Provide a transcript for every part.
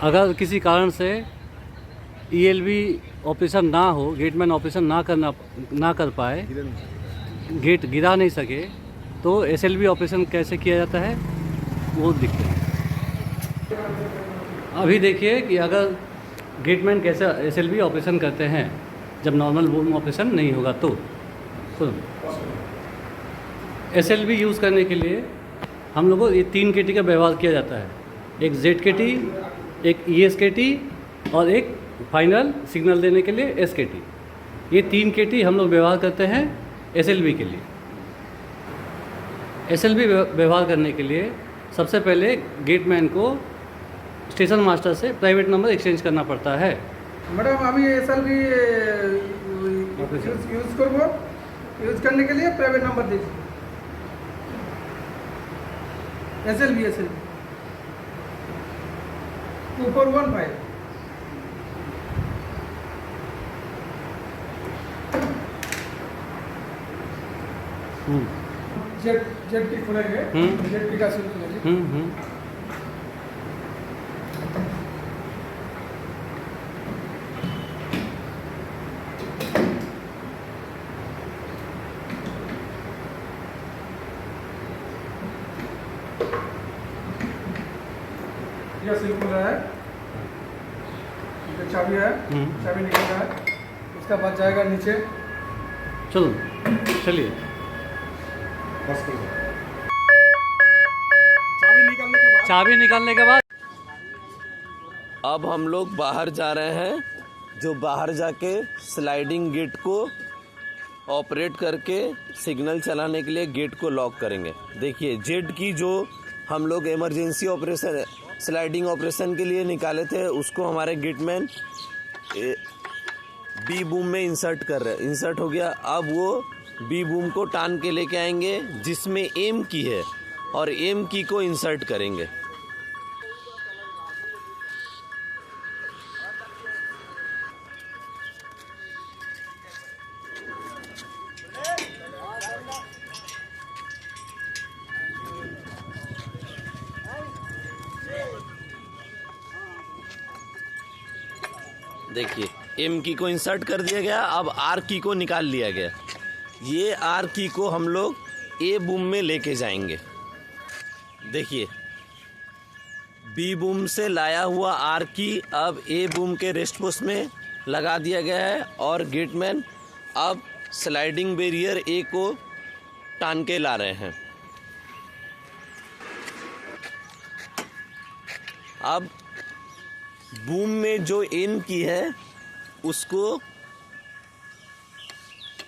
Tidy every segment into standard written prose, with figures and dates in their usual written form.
अगर किसी कारण से ईएलबी ऑपरेशन ना हो, गेटमैन ऑपरेशन ना कर पाए, गेट गिरा नहीं सके, तो एसएलबी ऑपरेशन कैसे किया जाता है वो दिखते हैं। अभी देखिए कि अगर गेटमैन कैसे एसएलबी ऑपरेशन करते हैं जब नॉर्मल बूम ऑपरेशन नहीं होगा तो एसएलबी यूज़ करने के लिए हम लोगों को ये 3 केटी का व्यवहार किया जाता है। एक जेड केटी, एक ईएसकेटी और एक फाइनल सिग्नल देने के लिए एसकेटी। ये 3 केटी हम लोग व्यवहार करते हैं एसएलबी के लिए। एसएलबी व्यवहार करने के लिए सबसे पहले गेटमैन को स्टेशन मास्टर से प्राइवेट नंबर एक्सचेंज करना पड़ता है। मैडम আমি এসএলবি ইউজ করব, ইউজ करने के लिए प्राइवेट नंबर दीजिए। एसएलबी 2415 जेड की खुलेंगे, जेड की का सील खुलेगी। यह सील खुल रहा है, चाबी है, चाबी निकल रहा है, उसका बाद जाएगा नीचे। चलो चलिए। चाबी निकालने के बाद अब हम लोग बाहर जा रहे हैं, जो बाहर जाके स्लाइडिंग गेट को ऑपरेट करके सिग्नल चलाने के लिए गेट को लॉक करेंगे। देखिए जेड की जो हम लोग इमरजेंसी ऑपरेशन स्लाइडिंग ऑपरेशन के लिए निकाले थे उसको हमारे गेटमैन बी बूम में इंसर्ट कर रहे हैं। इंसर्ट हो गया। अब वो बी बूम को टान के लेके आएंगे जिसमें एम की है और एम की को इंसर्ट करेंगे। देखिए एम की को इंसर्ट कर दिया गया। अब आर की को निकाल लिया गया। ये आर की को हम लोग ए बूम में लेके जाएंगे। देखिए बी बूम से लाया हुआ आर की अब ए बूम के रेस्ट पोस्ट में लगा दिया गया है और गेटमैन अब स्लाइडिंग बैरियर ए को टान के ला रहे हैं। अब बूम में जो एन की है उसको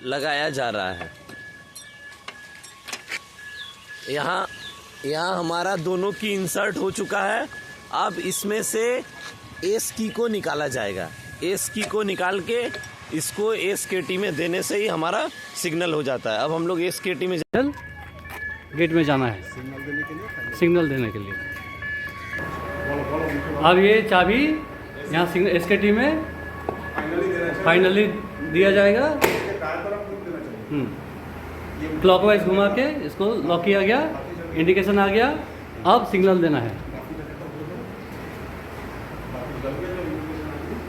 लगाया जा रहा है। यहाँ हमारा दोनों की इंसर्ट हो चुका है। अब इसमें से एस की को निकाला जाएगा। एस की को निकाल के इसको एस के टी में देने से ही हमारा सिग्नल हो जाता है। अब हम लोग एस के टी में गेट में जाना है सिग्नल देने के लिए। अब ये चाबी यहाँ सिग्नल एसकेटी में फाइनली दिया जाएगा। क्लॉकवाइज घुमा के इसको लॉक किया गया, इंडिकेशन आ गया। अब सिग्नल देना है।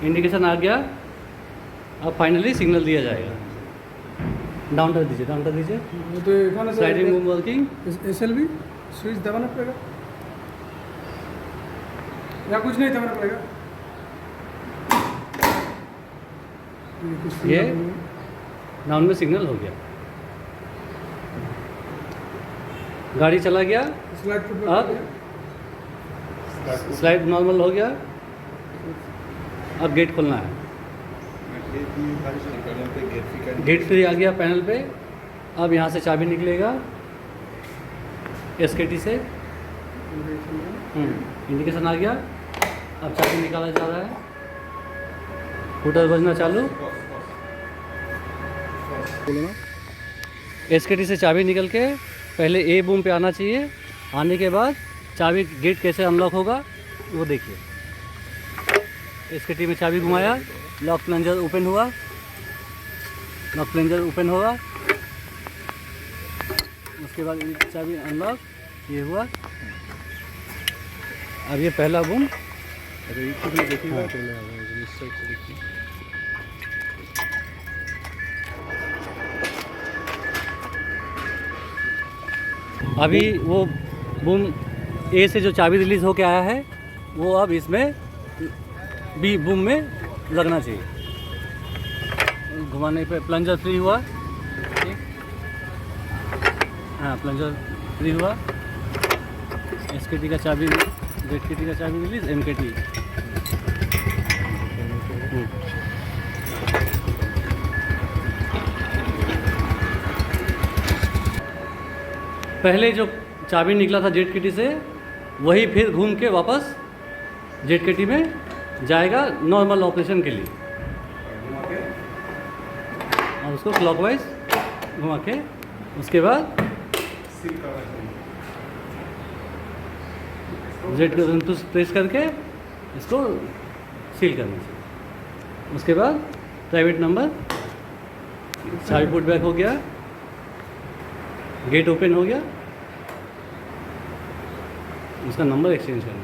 इंडिकेशन आ गया, अब फाइनली सिग्नल दिया जाएगा। डाउन कर दीजिए, डाउन कर दीजिए। Sliding boom working. SLB switch दबाना पड़ेगा या कुछ नहीं दबाना पड़ेगा? ये डाउन में सिग्नल हो गया, गाड़ी चला गया। अब स्लाइड नॉर्मल हो गया। अब गेट खोलना है। गेट फ्री आ गया पैनल पे। अब यहाँ से चाबी निकलेगा एसकेटी से। इंडिकेशन आ गया। अब चाबी निकाला जा रहा है। फुटर बजना चालू। एसकेटी से चाबी निकल के पहले ए बूम पे आना चाहिए। आने के बाद चाबी गेट कैसे अनलॉक होगा वो देखिए। एसकेटी में चाबी घुमाया, लॉक प्लंजर ओपन हुआ। लॉक प्लंजर ओपन होगा, उसके बाद चाबी अनलॉक ये हुआ। अब ये पहला बूम अभी वो बूम ए से जो चाबी रिलीज होके आया है वो अब इसमें बी बूम में लगना चाहिए। घुमाने पे प्लंजर फ्री हुआ, ठीक, हाँ प्लंजर फ्री हुआ। SKT का चाबी, ZKT का चाबी रिलीज, MKT। पहले जो चाबी निकला था ZKT से वही फिर घूम के वापस ZKT में जाएगा नॉर्मल ऑपरेशन के लिए, और उसको क्लॉकवाइज घुमा के उसके बाद Z को प्रेस करके इसको सील करना चाहिए। उसके बाद प्राइवेट नंबर, चाबी पुट बैक हो गया, गेट ओपन हो गया, उसका नंबर एक्सचेंज करना है।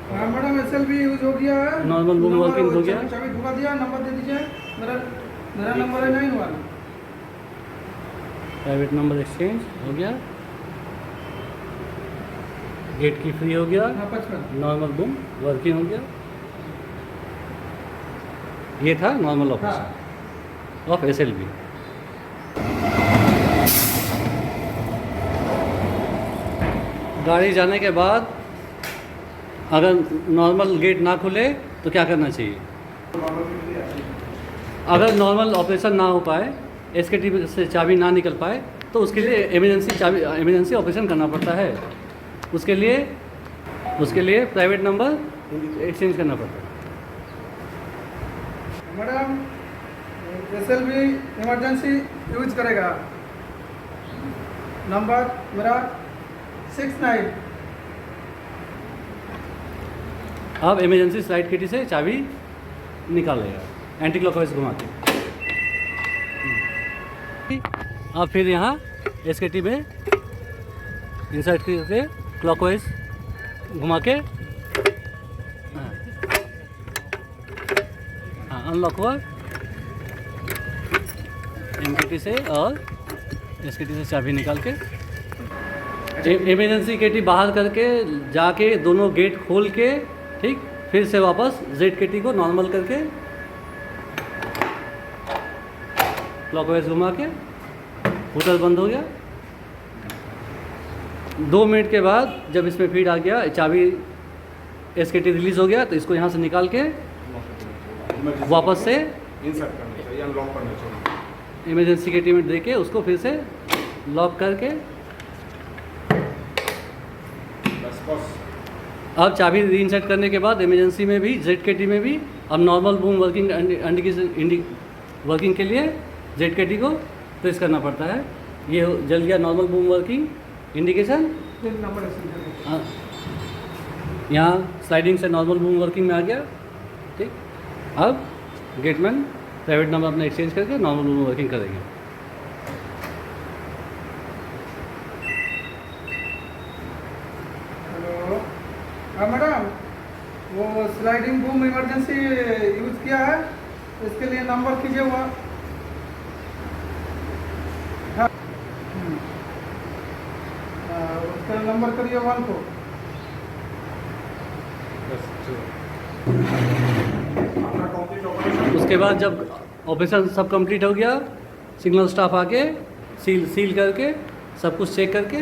हाँ मैडम, SLB यूज हो गया है, नॉर्मल बूम वर्किंग हो गया। चाबी घुमा दिया, नंबर दे दीजिए। मेरा नंबर है 91। प्राइवेट नंबर एक्सचेंज हो गया, गेट की फ्री हो गया, हाँ 55। नॉर्मल बूम वर्किंग हो गया। ये था नॉर्मल ऑपरेशन ऑफ SLB। गाड़ी जाने के बाद अगर नॉर्मल गेट ना खुले तो क्या करना चाहिए? अगर नॉर्मल ऑपरेशन ना हो पाए, SKT से चाबी ना निकल पाए, तो उसके लिए इमरजेंसी ऑपरेशन करना पड़ता है। उसके लिए प्राइवेट नंबर एक्सचेंज करना पड़ता है। मैडम, SLB इमरजेंसी यूज करेगा, नंबर मेरा 69। अब इमरजेंसी स्लाइड किटी से चाबी निकालेगा एंटी क्लॉकवाइज घुमा के। अब फिर यहाँ SKT में इंसर्ट करके क्लॉकवाइज घुमा के, हाँ अनलॉक हुआ MKT से और SKT से चाबी निकाल के इमरजेंसी KT बाहर करके जाके दोनों गेट खोल के, ठीक, फिर से वापस ZKT को नॉर्मल करके क्लॉकवाइज घुमा के होटल बंद हो गया। 2 मिनट के बाद जब इसमें फीड आ गया, चाबी SKT रिलीज हो गया, तो इसको यहाँ से निकाल के वापस से इंसर्ट करना चाहिए, अनलॉक करना चाहिए। इमरजेंसी KT में दे के उसको फिर से लॉक करके बस अब चाबी रीइंसर्ट करने के बाद इमरजेंसी में भी ZKT में भी अब नॉर्मल बूम वर्किंग के लिए ZKT को प्रेस करना पड़ता है। ये जल गया normal boom working indication. Number है, यहाँ स्लाइडिंग से नॉर्मल बूम वर्किंग में आ गया, ठीक। अब गेटमैन प्राइवेट नंबर अपना एक्सचेंज करके नॉर्मल बूम वर्किंग करेंगे। हेलो, हाँ मैडम, वो स्लाइडिंग बूम इमरजेंसी यूज किया है, इसके लिए नंबर कीजिए हुआ। हाँ, उसका नंबर करिए 1 को। उसके बाद जब ऑपरेशन सब कंप्लीट हो गया, सिग्नल स्टाफ आके सील करके सब कुछ चेक करके